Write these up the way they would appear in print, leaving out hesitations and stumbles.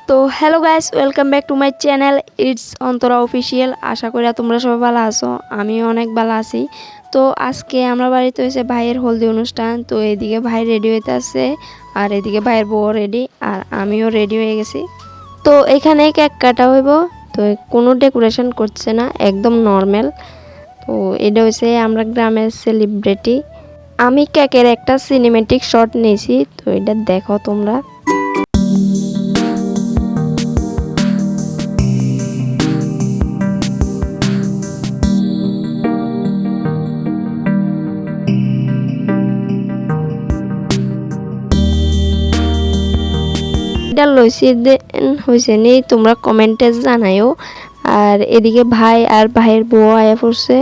তো hello guys, welcome back to my channel it's Antara official. আশা করি তোমরা সবাই ভালো আছো, আমিও অনেক ভালো আছি। তো আজকে আমরা বাড়িতে হয়েছে ভাইয়ের হলদি অনুষ্ঠান। তো এদিকে ভাই রেডি হইতে আছে, আর এদিকে ভাইয়ের বউ রেডি, আর আমিও রেডি হয়ে গেছি। তো এখানে কেক কাটা হইব। তো কোনো ডেকোরেশন করছে না, একদম নর্মাল। তো এটা হচ্ছে আমরা গ্রামের সেলিব্রিটি। আমি কেকের একটা সিনেমেটিক শট নিয়েছি, তো এটা দেখো তোমরা। এটা লইছি হয়েছে নি, তোমরা কমেন্টে জানাইও। আর এদিকে ভাই আর ভাইয়ের বউ আয়া পড়ছে।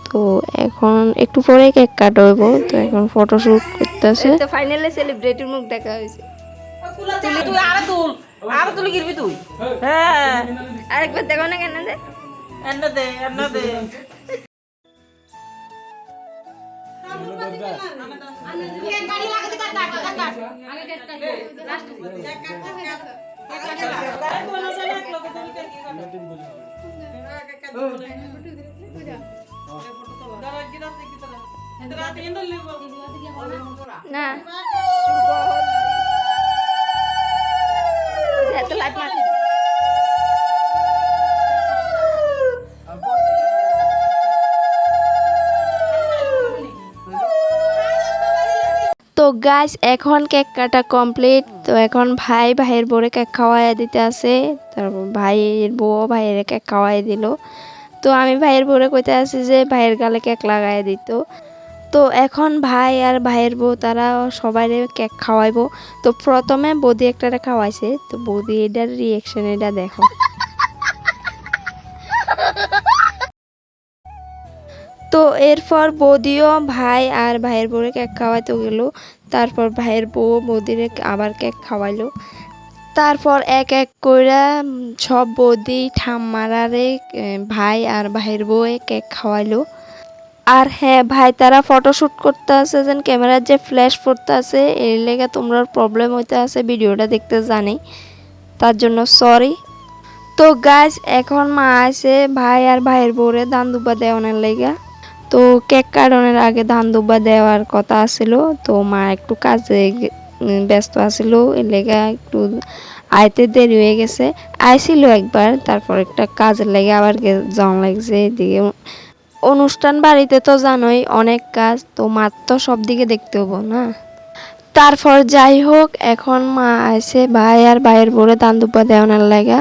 তো এখন একটু পরে কেক কাটা হইব। তো এখন ফটোশুট করতেছে। তো ফাইনালি সেলিব্রিটির মুখ দেখা হয়েছে। তুই আর তুই গিরবি তুই। হ্যাঁ আরেকবার দেখো না কেন দে এন্না দে গাড়ি লাগাতে কাট আগে কেক কাটবো লাস্ট না এত লাইট মার। তো গাইস, এখন কেক কাটা কমপ্লিট। তো এখন ভাই ভাইয়ের বউরে কেক খাওয়াই দিতে আছে। তারপর ভাইয়ের বউ ভাইয়ের কেক খাওয়াই দিল। তো আমি ভাইয়ের বউরে কইতে আছি যে ভাইয়ের গালে কেক লাগাই দিত। তো এখন ভাই আর ভাইয়ের বউ তারা সবাই কেক খাওয়াইবো। তো প্রথমে বৌদি একটা খাওয়াইছে। তো বৌদি এটার রিয়েকশন এটা দেখো। তো এরপর বৌদিও ভাই আর ভাইয়ের বউরে কেক খাওয়াইতে গেল। তারপর ভাইয়ের বউ বৌদির আবার কেক খাওয়াইলো। তারপর এক এক করে সব বৌদি ঠাম্মারারে ভাই আর ভাইয়ের বউয়ে কেক খাওয়াইলো। আর হ্যাঁ, ভাই তারা ফটোশ্যুট করতে আছে, যেন ক্যামেরার যে ফ্ল্যাশ পড়তে আছে এর লেগে তোমরা প্রবলেম হইতে আছে ভিডিওটা দেখতে জানি, তার জন্য সরি। তো গাইস, এখন মা আছে ভাই আর ভাইয়ের বউরে ধান দুব্বা দেওয়ানোর লেগে। তো কেক কাটানোর আগে ধান দুব্বা দেওয়ার কথা আছিল। তো মা একটু কাজে ব্যস্ত আছিল, এর লেগে একটু আইতে দেরি হয়ে গেছে। আইছিল একবার, তারপর একটা কাজের লেগে আবার যাওয়া লাগছে। এদিকে অনুষ্ঠান বাড়িতে তো জানোই অনেক কাজ, তো মার তো সব দিকে দেখতে হবো না। তারপর যাই হোক, এখন মা আছে ভাই আর ভাইয়ের বউরে ধান দুব্বা দেওয়ানোর লাগা।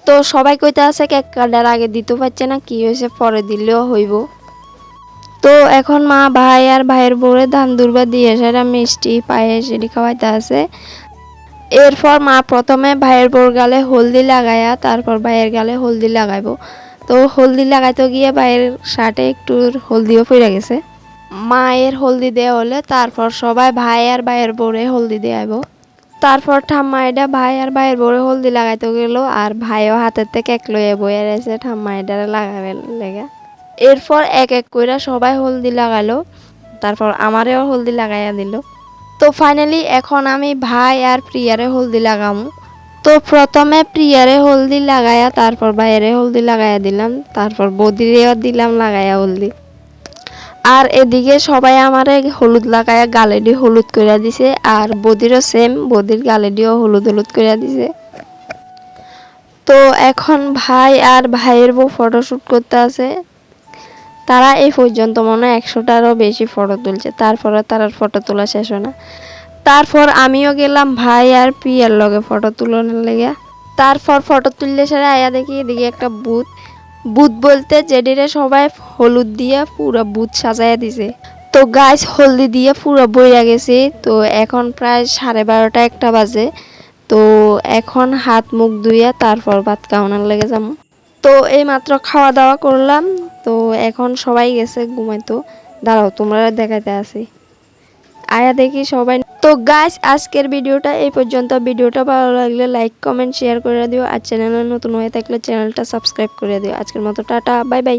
তো সবাই কইতে আছে কেক কাটার আগে দিতে পারছে না, কি হয়েছে পরে দিলেও হইব। তো এখন মা ভাই আর ভাইয়ের বউরে ধান দুব্বা দিয়ে সেটা মিষ্টি পায়েস এটি খাওয়াইতে আছে। এরপর মা প্রথমে ভাইয়ের বউর গালে হলদি লাগাইয়া তারপর ভাইয়ের গালে হলদি লাগাইবো। তো হলদি লাগাইতে গিয়ে ভাইয়ের শার্টে একটু হলদিও পড়ে গেছে। মায়ের হলদি দেওয়া হলে তারপর সবাই ভাই আর ভাইয়ের বউরে হলদি দেওয়াইব। তারপর ঠাম্মা এটা ভাই আর ভাইয়ের বউরে হলদি লাগাইতে গেল, আর ভাইও হাতের থেকে এক লইয়ে বইয়ে রয়েছে ঠাম্মা এটা লাগাবে লেগে। এরপর এক এক করে সবাই হলদি লাগালো, তারপর আমারেও হলদি লাগাইয়া দিল। তো ফাইনালি এখন আমি ভাই আর প্রিয়ারে হলদি লাগামু। তো প্রথমে প্রিয়ারে হলদি লাগাইয়া তারপর ভাইয়েরে হলদি লাগাইয়া দিলাম, তারপর বৌদিরেও দিলাম লাগাইয়া হলদি। আর এদিকে সবাই আমারে হলুদ লাগাইয়া গালেডি হলুদ কইরা দিছে, আর বৌদিরও সেম, বৌদির গালেডিও হলুদ হলুদ কইরা দিছে। তো এখন ভাই আর ভাইয়ের বউ ফটোশ্যুট করতে আছে। তারা এই পর্যন্ত মনে হয় 100টারও বেশি ফটো তুলছে, তারপরে তার ফটো তোলা শেষ হয় না। তারপর আমিও গেলাম ভাই আর প্রিয়ার লগে ফটো তুলনের লেগে। তারপর ফটো তুললে সেরা আয়া দেখি এদিকে একটা বুথ বলতে যেডিরে সবাই হলুদ দিয়ে পুরো বুথ সাজাইয়া দিছে। তো গাছ হলদি দিয়ে পুরো বইয়া গেছে। তো এখন প্রায় 12:30 একটা বাজে। তো এখন হাত মুখ ধুইয়া তারপর ভাত খাওয়ানোর লেগে যাবো। তো এই মাত্র খাওয়া দাওয়া করলাম। তো এখন সবাই গেছে ঘুমাইতো। দাঁড়াও তোমরা দেখাইতে আসি, আয়া দেখি সবাই। তো গাইস, আজকের ভিডিওটা এই পর্যন্ত। ভিডিওটা ভালো লাগলে লাইক কমেন্ট শেয়ার করে দিও, আর চ্যানেলে নতুন হয়ে থাকলে চ্যানেলটা সাবস্ক্রাইব করে দিও। আজকের মতো টাটা, বাই বাই।